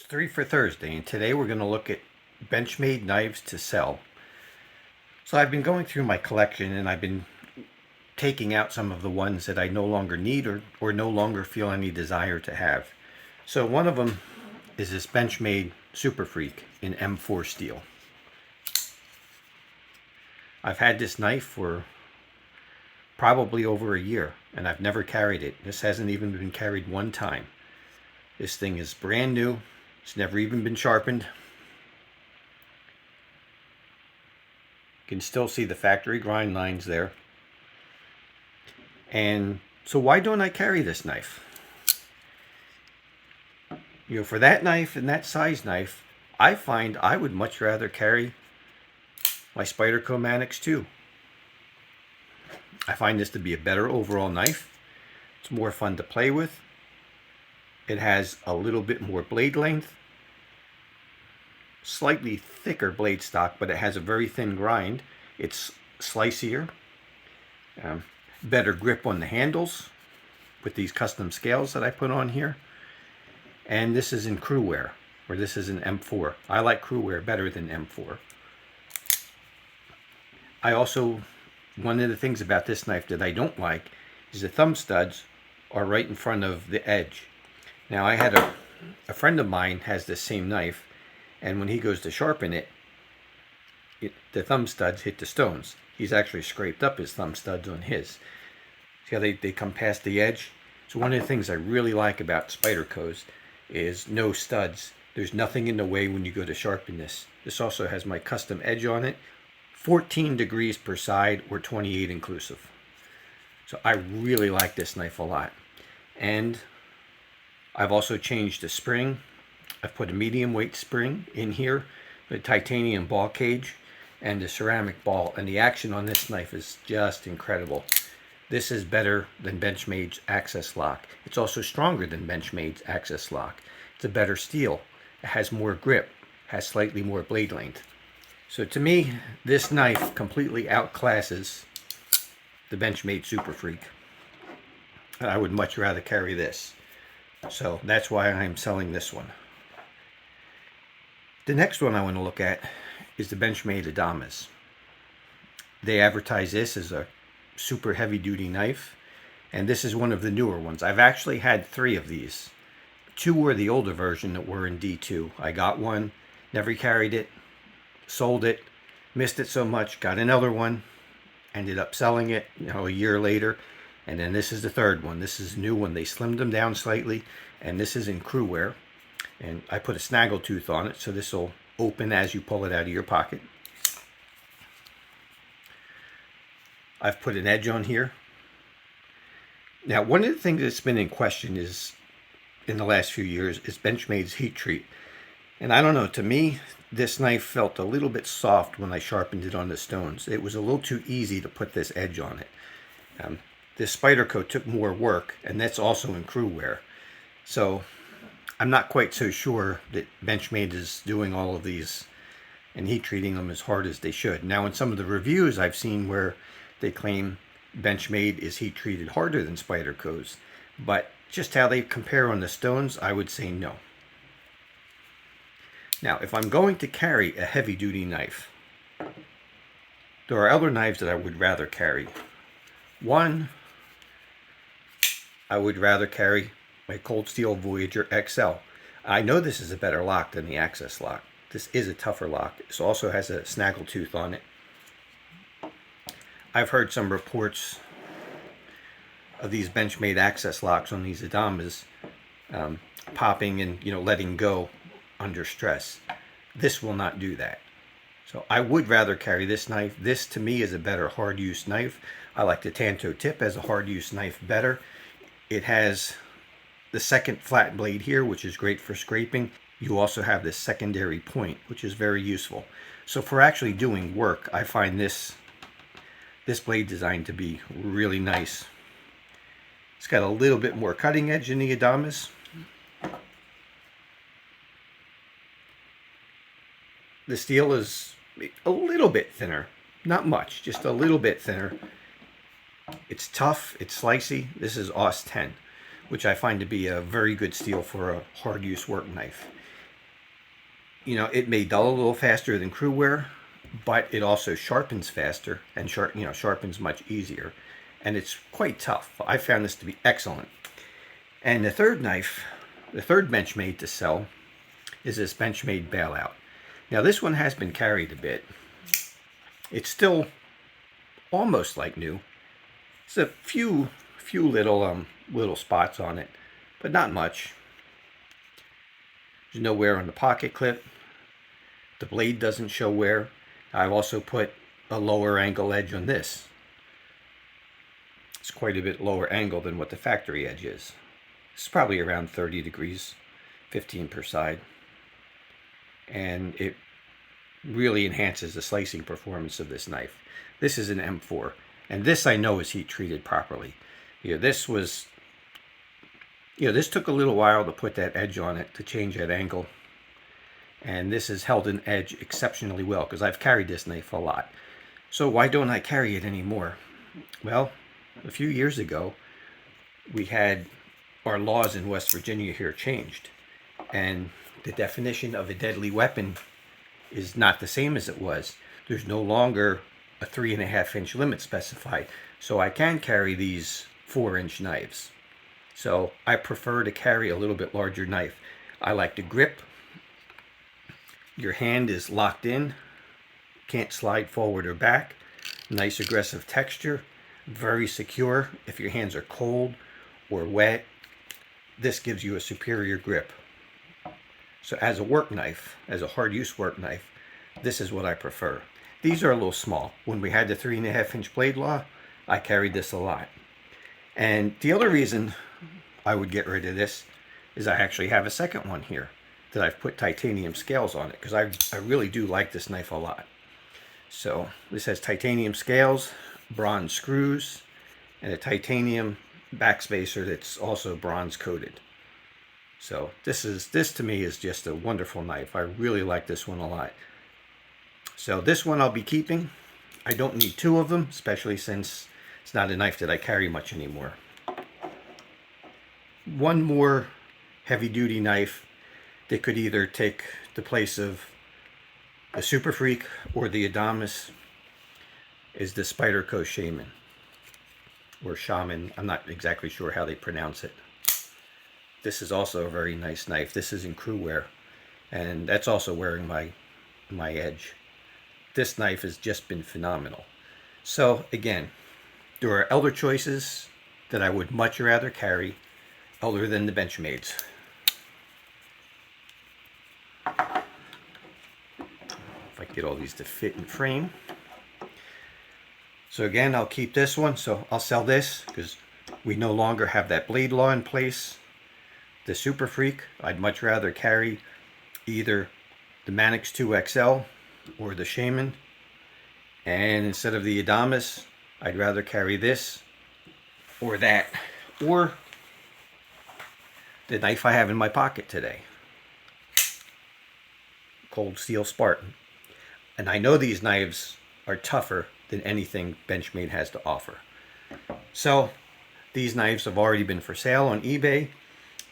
3 for Thursday, and today we're going to look at Benchmade knives to sell. So I've been going through my collection and I've been taking out some of the ones that I no longer need or no longer feel any desire to have. So one of them is this Benchmade Super Freak in M4 steel. I've had this knife for probably over a year and I've never carried it. This hasn't even been carried one time. This thing is brand new. It's never even been sharpened. You can still see the factory grind lines there. And so why don't I carry this knife? You know, for that knife and that size knife, I find I would much rather carry my Spyderco Manix 2. I find this to be a better overall knife. It's more fun to play with. It has a little bit more blade length, slightly thicker blade stock, but it has a very thin grind. It's slicier, better grip on the handles with these custom scales that I put on here. And this is in crew wear, or this is in M4. I like crew wear better than M4. One of the things about this knife that I don't like is the thumb studs are right in front of the edge. Now I had a friend of mine has this same knife, and when he goes to sharpen it, the thumb studs hit the stones. He's actually scraped up his thumb studs on his. See how they come past the edge? So one of the things I really like about Spyderco's is no studs. There's nothing in the way when you go to sharpen this. This also has my custom edge on it. 14 degrees per side or 28 inclusive. So I really like this knife a lot. And I've also changed the spring. I've put a medium weight spring in here, the titanium ball cage, and the ceramic ball. And the action on this knife is just incredible. This is better than Benchmade's Access Lock. It's also stronger than Benchmade's Access Lock. It's a better steel. It has more grip, has slightly more blade length. So to me, this knife completely outclasses the Benchmade Super Freak. I would much rather carry this. So that's why I'm selling this one. The next one I want to look at is the Benchmade Adamas. They advertise this as a super heavy duty knife, and this is one of the newer ones. I've actually had 3 of these. 2 were the older version that were in D2. I got one, never carried it, sold it, missed it so much, got another one, ended up selling it, a year later. And then this is the 3rd one. This is a new one. They slimmed them down slightly, and this is in crew wear. And I put a snaggle tooth on it, so this will open as you pull it out of your pocket. I've put an edge on here. Now, one of the things that's been in question is, in the last few years, is Benchmade's heat treat. And I don't know, to me, this knife felt a little bit soft when I sharpened it on the stones. It was a little too easy to put this edge on it. This Spyderco took more work, and that's also in crew wear. So I'm not quite so sure that Benchmade is doing all of these and heat treating them as hard as they should. Now, in some of the reviews I've seen where they claim Benchmade is heat treated harder than Spyderco's, but just how they compare on the stones, I would say no. Now, if I'm going to carry a heavy duty knife, there are other knives that I would rather carry. One, I would rather carry my Cold Steel Voyager XL. I know this is a better lock than the Access Lock. This is a tougher lock. This also has a snaggle tooth on it. I've heard some reports of these Benchmade Access Locks on these Adamas popping and letting go under stress. This will not do that. So I would rather carry this knife. This to me is a better hard use knife. I like the Tanto tip as a hard use knife better. It has the second flat blade here, which is great for scraping. You also have this secondary point, which is very useful. So for actually doing work, I find this blade design to be really nice. It's got a little bit more cutting edge in the Adamas. The steel is a little bit thinner, not much, just a little bit thinner. It's tough, it's slicey. This is AUS 10, which I find to be a very good steel for a hard use work knife. it may dull a little faster than Crewware, but it also sharpens faster and sharpens much easier, and it's quite tough. I found this to be excellent. And the third knife, the third Benchmade to sell, is this Benchmade bailout. Now this one has been carried a bit. It's still almost like new. It's a few little spots on it, but not much. There's no wear on the pocket clip. The blade doesn't show wear. I've also put a lower angle edge on this. It's quite a bit lower angle than what the factory edge is. It's probably around 30 degrees, 15 per side. And it really enhances the slicing performance of this knife. This is an M4, and this I know is heat treated properly. This took a little while to put that edge on it, to change that angle. And this has held an edge exceptionally well because I've carried this knife a lot. So why don't I carry it anymore? Well, a few years ago, we had our laws in West Virginia here changed. And the definition of a deadly weapon is not the same as it was. There's no longer a 3.5-inch limit specified. So I can carry these 4-inch knives. So I prefer to carry a little bit larger knife. I like the grip. Your hand is locked in, can't slide forward or back. Nice aggressive texture, very secure. If your hands are cold or wet, this gives you a superior grip. So as a work knife, as a hard use work knife, this is what I prefer. These are a little small. When we had the 3.5-inch blade law, I carried this a lot. And the other reason I would get rid of this is I actually have a second one here that I've put titanium scales on it because I really do like this knife a lot. So this has titanium scales, bronze screws, and a titanium backspacer that's also bronze coated. So this to me is just a wonderful knife. I really like this one a lot. So this one I'll be keeping. I don't need two of them, especially since it's not a knife that I carry much anymore. One more heavy-duty knife that could either take the place of the Super Freak or the Adamas is the Spyderco Shaman, or Shaman. I'm not exactly sure how they pronounce it. This is also a very nice knife. This is in Crewware, and that's also wearing my edge. This knife has just been phenomenal. So again, there are other choices that I would much rather carry other than the Benchmades. If I can get all these to fit in frame. So again, I'll keep this one. So I'll sell this because we no longer have that blade law in place. The Super Freak, I'd much rather carry either the Manix 2XL or the Shaman. And instead of the Adamas, I'd rather carry this or that, or the knife I have in my pocket today, Cold Steel Spartan. And I know these knives are tougher than anything Benchmade has to offer. So these knives have already been for sale on eBay,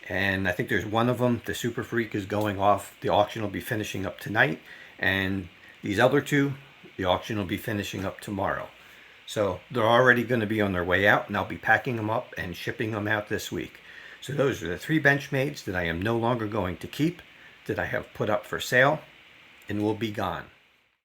and I think there's one of them, the Super Freak, is going off. The auction will be finishing up tonight, and these other two, the auction will be finishing up tomorrow. So they're already going to be on their way out, and I'll be packing them up and shipping them out this week. So those are the 3 Benchmades that I am no longer going to keep, that I have put up for sale and will be gone.